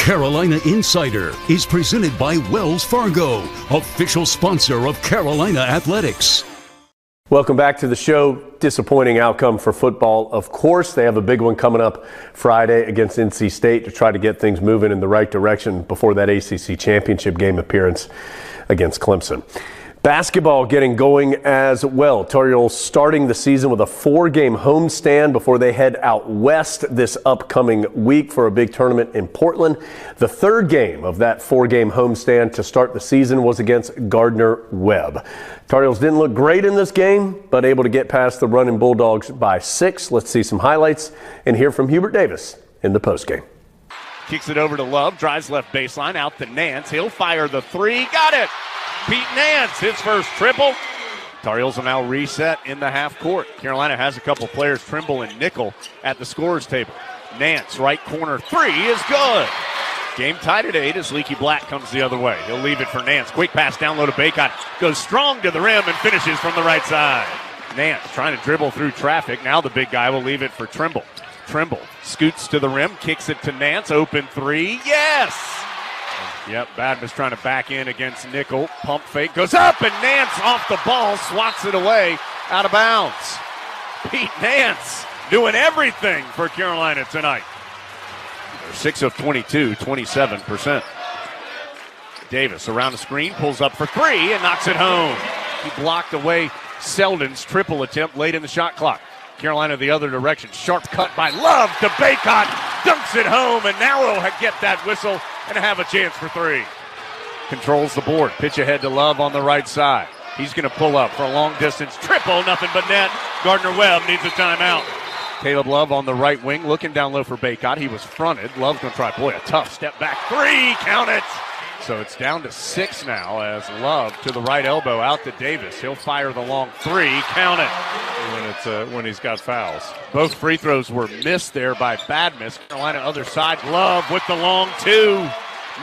Carolina Insider is presented by Wells Fargo, official sponsor of Carolina Athletics. Welcome back to the show. Disappointing outcome for football. Of course, they have a big one coming up Friday against NC State to try to get things moving in the right direction before that ACC championship game appearance against Clemson. Basketball getting going as well. Tar Heels starting the season with a 4-game homestand before they head out west this upcoming week for a big tournament in Portland. The third game of that 4-game homestand to start the season was against Gardner-Webb. Tar Heels didn't look great in this game, but able to get past the Running Bulldogs by 6. Let's see some highlights and hear from Hubert Davis in the postgame. Kicks it over to Love, drives left baseline, out to Nance. He'll fire the 3. Got it! Pete Nance, his first triple. Tar Heels will now reset in the half court. Carolina has a couple players, Trimble and Nickel, at the scorer's table. Nance, right corner 3 is good. Game tied at 8 as Leaky Black comes the other way. He'll leave it for Nance. Quick pass down low to Bacot. Goes strong to the rim and finishes from the right side. Nance trying to dribble through traffic. Now the big guy will leave it for Trimble. Trimble scoots to the rim, kicks it to Nance. Open 3. Yes! Yep, Badmus trying to back in against Nickel. Pump fake goes up, and Nance off the ball, swats it away out of bounds. Pete Nance doing everything for Carolina tonight. They're 6 of 22, 27%. Davis around the screen, pulls up for 3 and knocks it home. He blocked away Selden's triple attempt late in the shot clock. Carolina the other direction. Sharp cut by Love to Bacot. Dunks it home, and now he'll get that whistle and have a chance for 3. Controls the board. Pitch ahead to Love on the right side. He's going to pull up for a long distance triple. Nothing but net. Gardner-Webb needs a timeout. Caleb Love on the right wing looking down low for Bacot. He was fronted. Love's going to try. Boy, a tough step back. 3. Count it. So it's down to 6 now as Love to the right elbow out to Davis. He'll fire the long 3. Count it. When he's got fouls. Both free throws were missed there by Badmus. Carolina other side. Love with the long 2.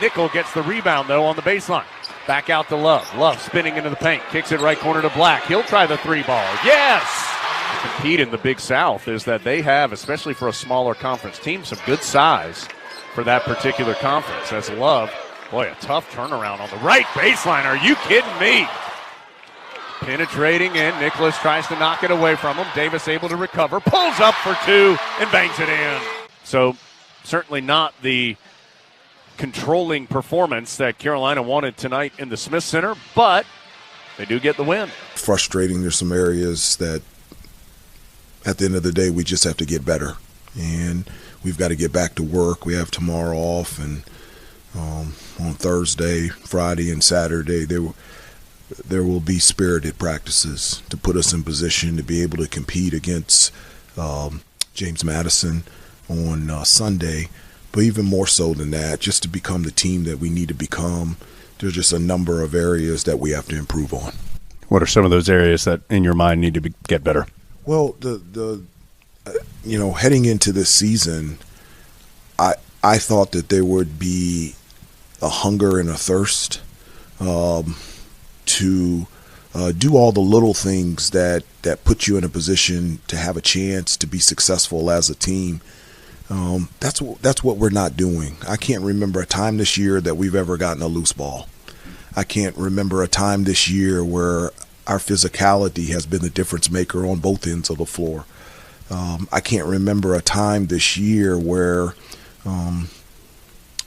Nickel gets the rebound though on the baseline. Back out to Love. Love spinning into the paint. Kicks it right corner to Black. He'll try the 3 ball. Yes! The compete in the Big South is that they have, especially for a smaller conference team, some good size for that particular conference. As Love, boy, a tough turnaround on the right baseline. Are you kidding me? Penetrating in. Nicholas tries to knock it away from him. Davis able to recover. Pulls up for 2 and bangs it in. So certainly not the controlling performance that Carolina wanted tonight in the Smith Center, but they do get the win. Frustrating. There's some areas that at the end of the day we just have to get better. And we've got to get back to work. We have tomorrow off, and on Thursday, Friday, and Saturday there will be spirited practices to put us in position to be able to compete against James Madison on Sunday. But even more so than that, just to become the team that we need to become, there's just a number of areas that we have to improve on. What are some of those areas that, in your mind, need to get better? Well, heading into this season, I thought that there would be a hunger and a thirst to do all the little things that put you in a position to have a chance to be successful as a team. That's what we're not doing. I can't remember a time this year that we've ever gotten a loose ball. I can't remember a time this year where our physicality has been the difference maker on both ends of the floor. I can't remember a time this year where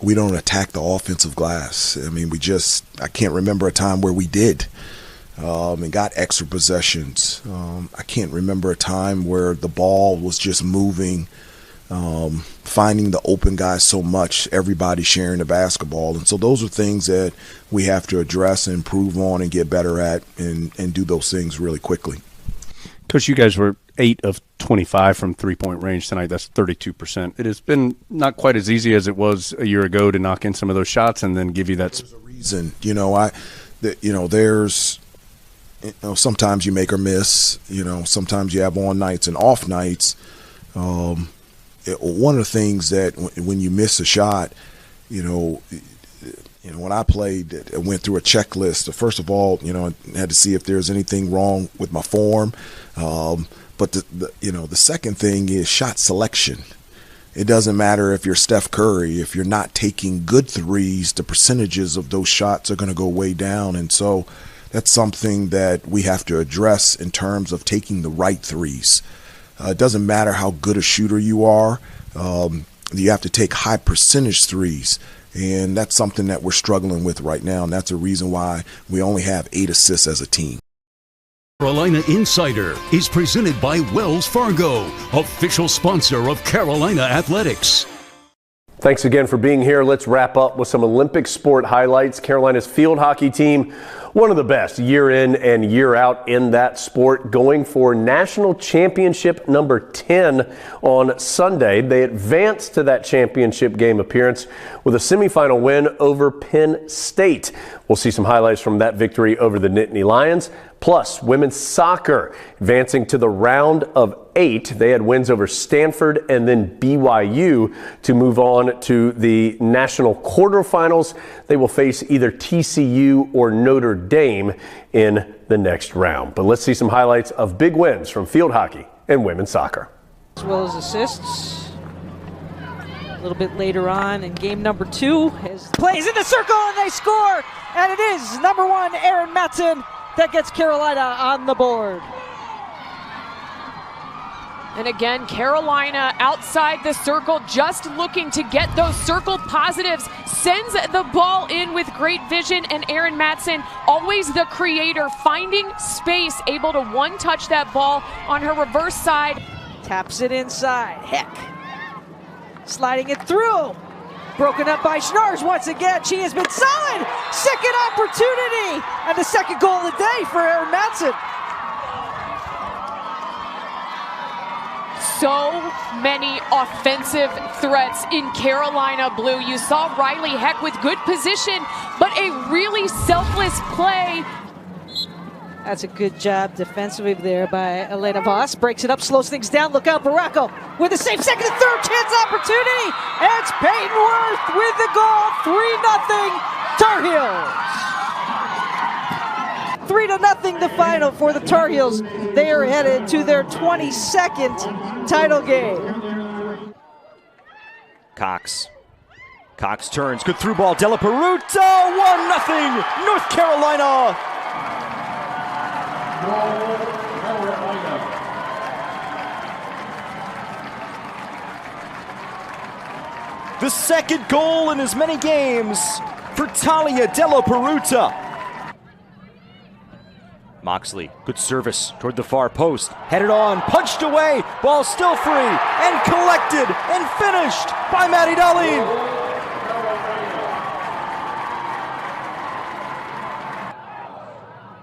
we don't attack the offensive glass. I mean, I can't remember a time where we did and got extra possessions. I can't remember a time where the ball was just moving, finding the open guys so much, everybody sharing the basketball. And so those are things that we have to address and improve on and get better at and do those things really quickly. Coach, you guys were 8 of 25 from three-point range tonight. That's 32%. It has been not quite as easy as it was a year ago to knock in some of those shots and then give you that. There's a reason. There's sometimes you make or miss. Sometimes you have on nights and off nights. One of the things that when you miss a shot, when I played, I went through a checklist. First of all, I had to see if there's anything wrong with my form. But the second thing is shot selection. it doesn't matter if you're Steph Curry. If you're not taking good threes, the percentages of those shots are going to go way down. And so that's something that we have to address in terms of taking the right threes. It doesn't matter how good a shooter you are. You have to take high percentage threes. And that's something that we're struggling with right now. And that's a reason why we only have 8 assists as a team. Carolina Insider is presented by Wells Fargo, official sponsor of Carolina Athletics. Thanks again for being here. Let's wrap up with some Olympic sport highlights. Carolina's field hockey team, one of the best year in and year out in that sport, going for national championship number 10 on Sunday. They advanced to that championship game appearance with a semifinal win over Penn State. We'll see some highlights from that victory over the Nittany Lions. Plus, women's soccer advancing to the round of 8. They had wins over Stanford and then BYU to move on to the national quarterfinals. They will face either TCU or Notre Dame in the next round. But let's see some highlights of big wins from field hockey and women's soccer. As well as assists. A little bit later on in game number 2, his plays in the circle and they score! And it is number 1, Erin Matson, that gets Carolina on the board. And again, Carolina outside the circle, just looking to get those circle positives, sends the ball in with great vision, and Erin Matson, always the creator, finding space, able to one-touch that ball on her reverse side. Taps it inside, Heck. Sliding it through. Broken up by Schnars once again. She has been solid. Second opportunity. And the second goal of the day for Erin Matson. So many offensive threats in Carolina blue. You saw Riley Heck with good position, but a really selfless play. That's a good job defensively there by Elena Voss. Breaks it up, slows things down. Look out, Baracco with a save, second and third chance opportunity. And it's Peyton Worth with the goal. 3-0 Tar Heels. 3-0 the final for the Tar Heels. They are headed to their 22nd title game. Cox turns, good through ball. Della Peruta, 1-0 North Carolina. The second goal in as many games for Talia Della Peruta. Moxley, good service toward the far post. Headed on, punched away, ball still free, and collected and finished by Maddie Darlene.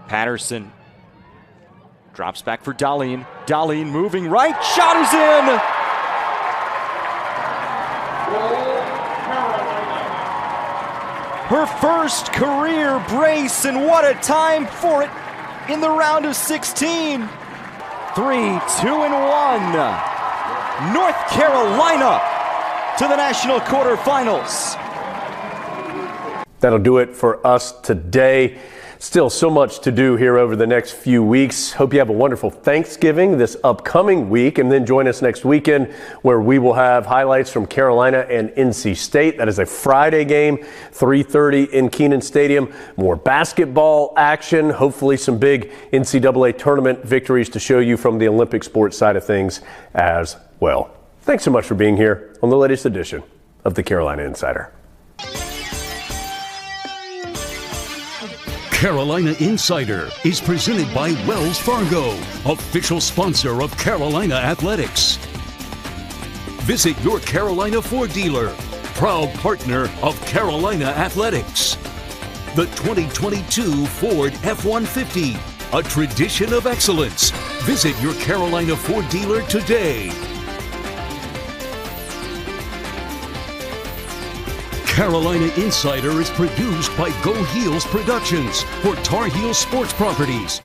Patterson drops back for Darlene. Darlene moving right, shot is in! Her first career brace, and what a time for it in the round of 16. 3-2-1. North Carolina to the national quarterfinals. That'll do it for us today. Still so much to do here over the next few weeks. Hope you have a wonderful Thanksgiving this upcoming week, and then join us next weekend where we will have highlights from Carolina and NC State. That is a Friday game, 3:30 in Kenan Stadium. More basketball action, hopefully some big NCAA tournament victories to show you from the Olympic sports side of things as well. Thanks so much for being here on the latest edition of the Carolina Insider. Carolina Insider is presented by Wells Fargo, official sponsor of Carolina Athletics. Visit your Carolina Ford dealer, proud partner of Carolina Athletics. The 2022 Ford F-150, a tradition of excellence. Visit your Carolina Ford dealer today. Carolina Insider is produced by Go Heels Productions for Tar Heel Sports Properties.